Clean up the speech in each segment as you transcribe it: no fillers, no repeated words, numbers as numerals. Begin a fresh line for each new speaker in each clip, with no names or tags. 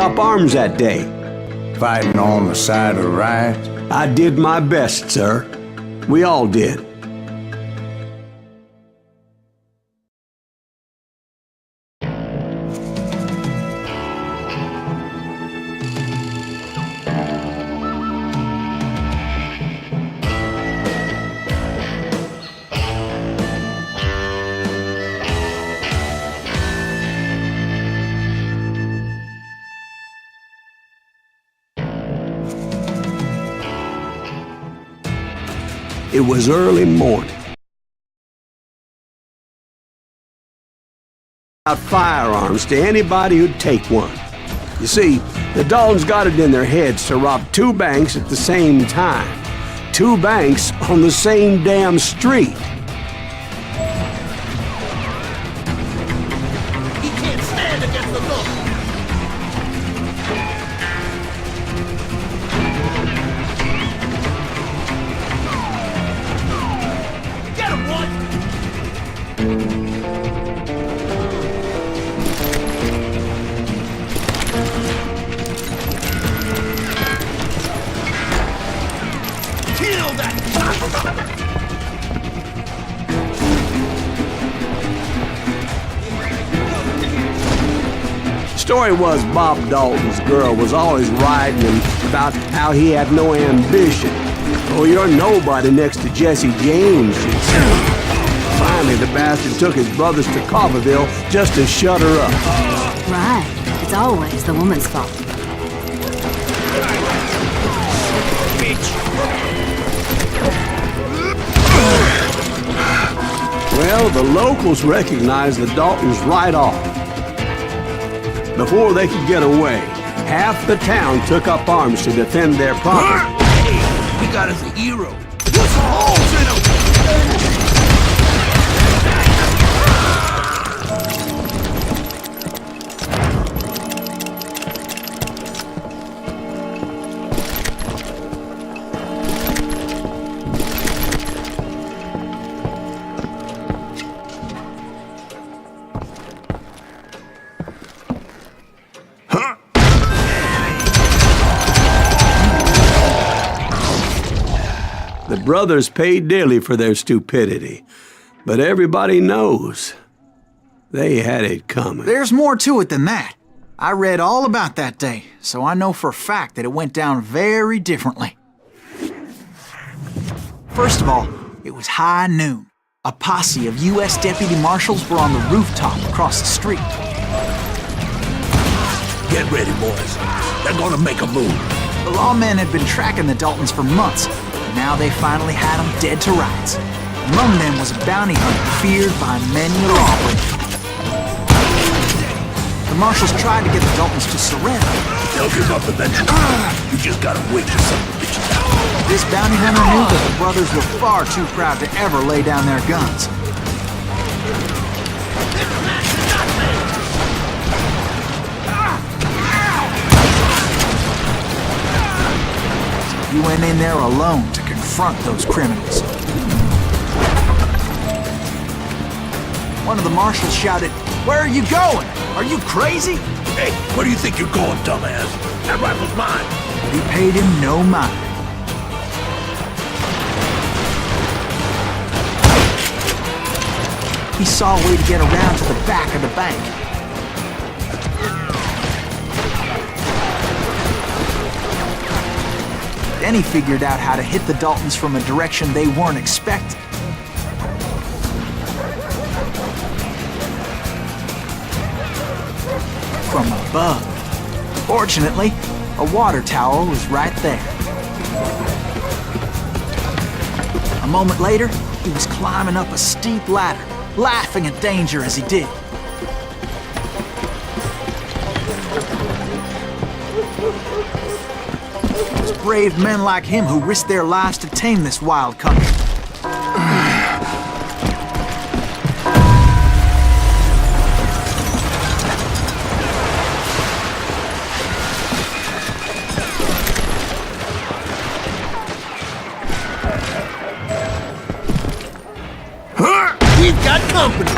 up arms that day.
Fighting on the side of right?
I did my best, sir. We all did. It was early morning. About firearms to anybody who'd take one. You see, the Daltons got it in their heads to rob 2 banks at the same time. 2 banks on the same damn street.
He can't stand against the look. Get him, boy! Kill that!
Story was Bob Dalton's girl was always riding him about how he had no ambition. Oh, you're nobody next to Jesse James, she'd say. Finally, the bastard took his brothers to Coffeyville just to shut her up.
Right. It's always the woman's fault.
Well, the locals recognized the Daltons right off. Before they could get away, half the town took up arms to defend their property.
Hey, we got us a hero. Put some holes in him!
The brothers paid dearly for their stupidity, but everybody knows they had it coming.
There's more to it than that. I read all about that day, so I know for a fact that it went down very differently. First of all, it was high noon. A posse of U.S. deputy marshals were on the rooftop across the street.
Get ready, boys. They're gonna make a move.
The lawmen had been tracking the Daltons for months, and now they finally had them dead to rights. Among them was a bounty hunter feared by many a lawbreaker. The marshals tried to get the Daltons to surrender.
They'll give up eventually. You just gotta wait for some bitches out.
This bounty hunter knew that the brothers were far too proud to ever lay down their guns. He went in there alone to confront those criminals. One of the marshals shouted, "Where are you going? Are you crazy?"
Hey, where do you think you're going, dumbass? That rifle's mine.
But he paid him no mind. He saw a way to get around to the back of the bank. Then he figured out how to hit the Daltons from a direction they weren't expecting. From above. Fortunately, a water tower was right there. A moment later, he was climbing up a steep ladder, laughing at danger as he did. It was brave men like him who risked their lives to tame this wild country.
We've got company.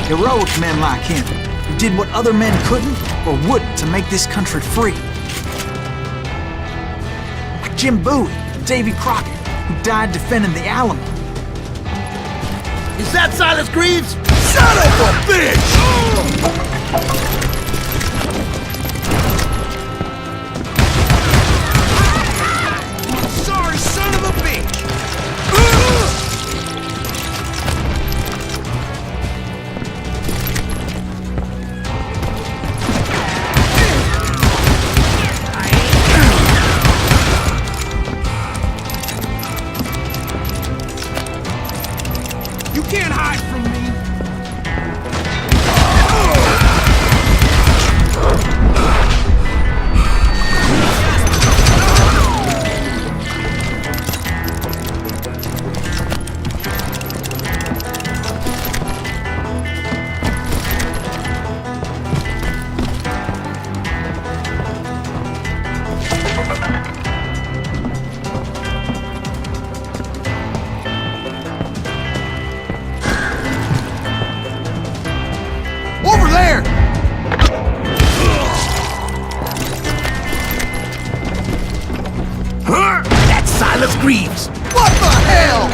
Heroic men like him, who did what other men couldn't or wouldn't to make this country free. Like Jim Bowie and Davy Crockett, who died defending the Alamo.
Is that Silas Greaves? Son of a bitch! Sorry, son of a bitch! You can't hide from me! Over there! Huh? That's Silas Greaves! What the hell?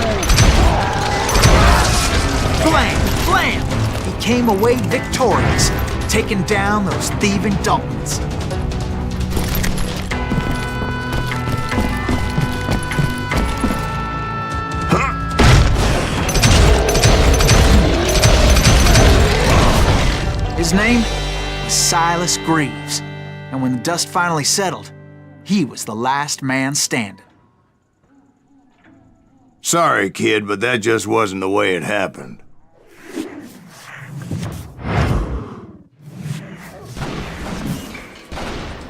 Blam! Blam! He came away victorious, taking down those thieving Daltons. His name was Silas Greaves, and when the dust finally settled, he was the last man standing.
Sorry, kid, but that just wasn't the way it happened.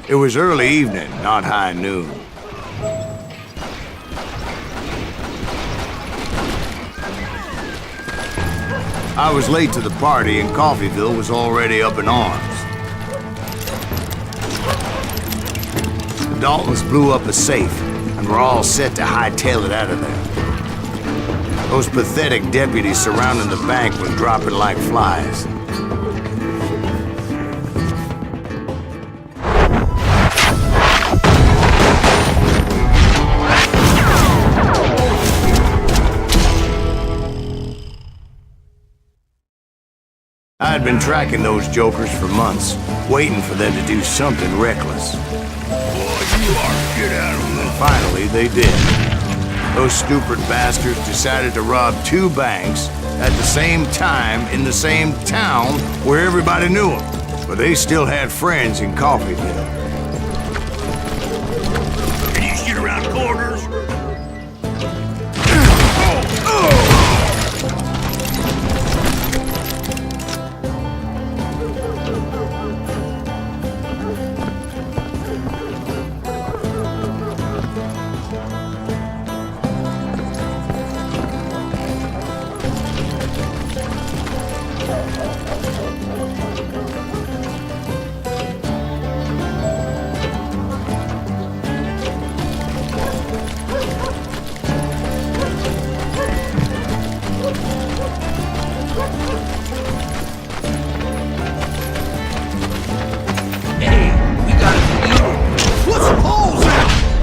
It was early evening, not high noon. I was late to the party and Coffeyville was already up in arms. The Daltons blew up a safe and were all set to hightail it out of there. Those pathetic deputies surrounding the bank were dropping like flies. I had been tracking those jokers for months, waiting for them to do something reckless.
Boy, you are get out of
And finally, they did. Those stupid bastards decided to rob two banks at the same time in the same town where everybody knew them. But they still had friends in Coffeyville.
Can you shoot around corners?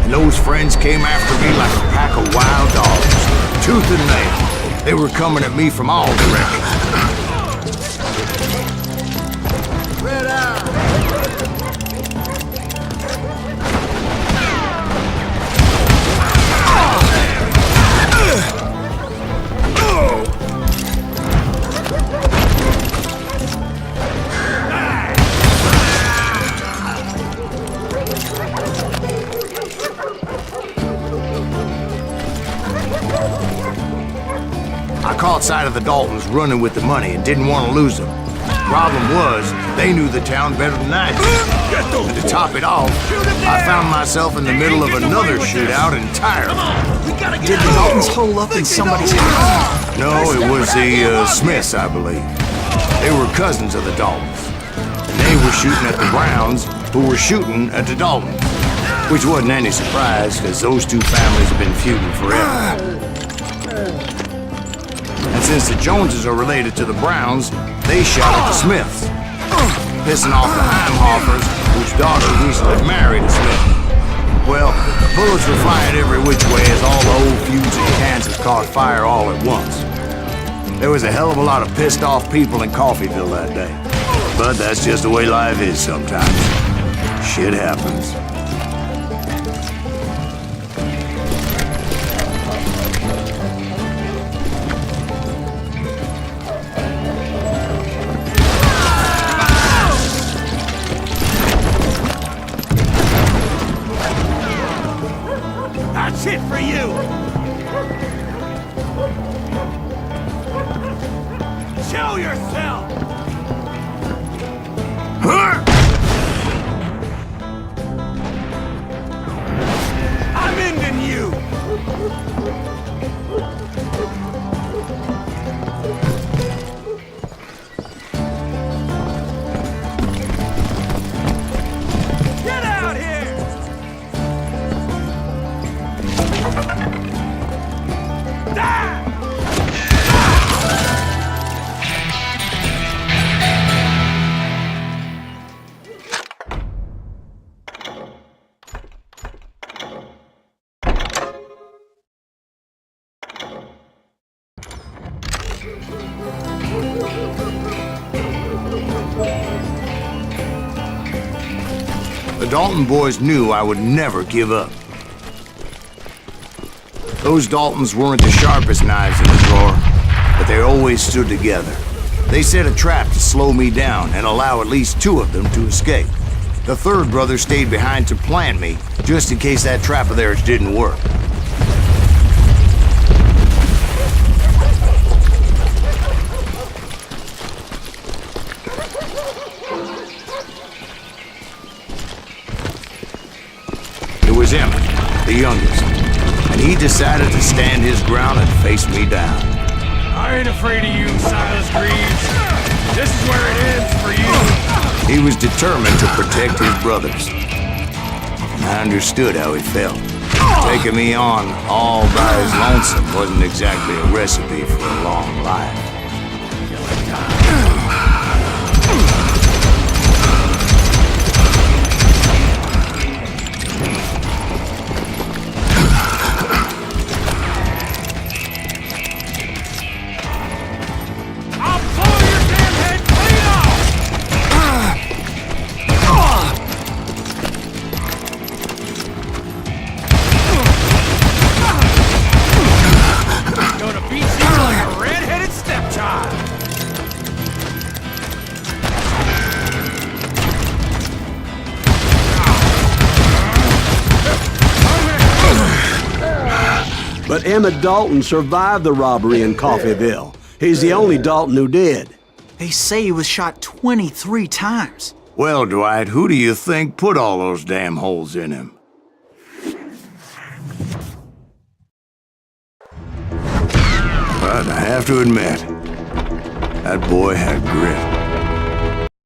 Those friends came after me like a pack of wild dogs, tooth and nail. They were coming at me from all directions.
Red eye!
I caught sight of the Daltons running with the money and didn't want to lose them. Problem was, they knew the town better than I did. And to top it off, I found myself in the middle of another shootout entirely.
Did the Daltons hole up in somebody's house?
No, it was the Smiths, I believe. They were cousins of the Daltons. And they were shooting at the Browns, who were shooting at the Daltons. Which wasn't any surprise, because those two families have been feuding forever. And since the Joneses are related to the Browns, they shot at the Smiths, pissing off the Heimhoffers, whose daughter recently married a Smith. Well, bullets were flying every which way as all the old feuds in Kansas caught fire all at once. There was a hell of a lot of pissed off people in Coffeyville that day. But that's just the way life is sometimes. Shit happens.
That's it for you! Show yourself! I'm ending you! Get out here! Die!
The Dalton boys knew I would never give up. Those Daltons weren't the sharpest knives in the drawer, but they always stood together. They set a trap to slow me down and allow at least two of them to escape. The third brother stayed behind to plant me, just in case that trap of theirs didn't work. It was Emmett, the youngest, and he decided to stand his ground and face me down.
I ain't afraid of you, Silas Greaves. This is where it ends for you.
He was determined to protect his brothers. And I understood how he felt. Taking me on all by his lonesome wasn't exactly a recipe for a long life.
I'll blow your damn head clean off! Gonna beat you like a red-headed stepchild!
But Emmett Dalton survived the robbery in Coffeyville. He's the only Dalton who did.
They say he was shot 23 times.
Well, Dwight, who do you think put all those damn holes in him? But I have to admit, that boy had grit.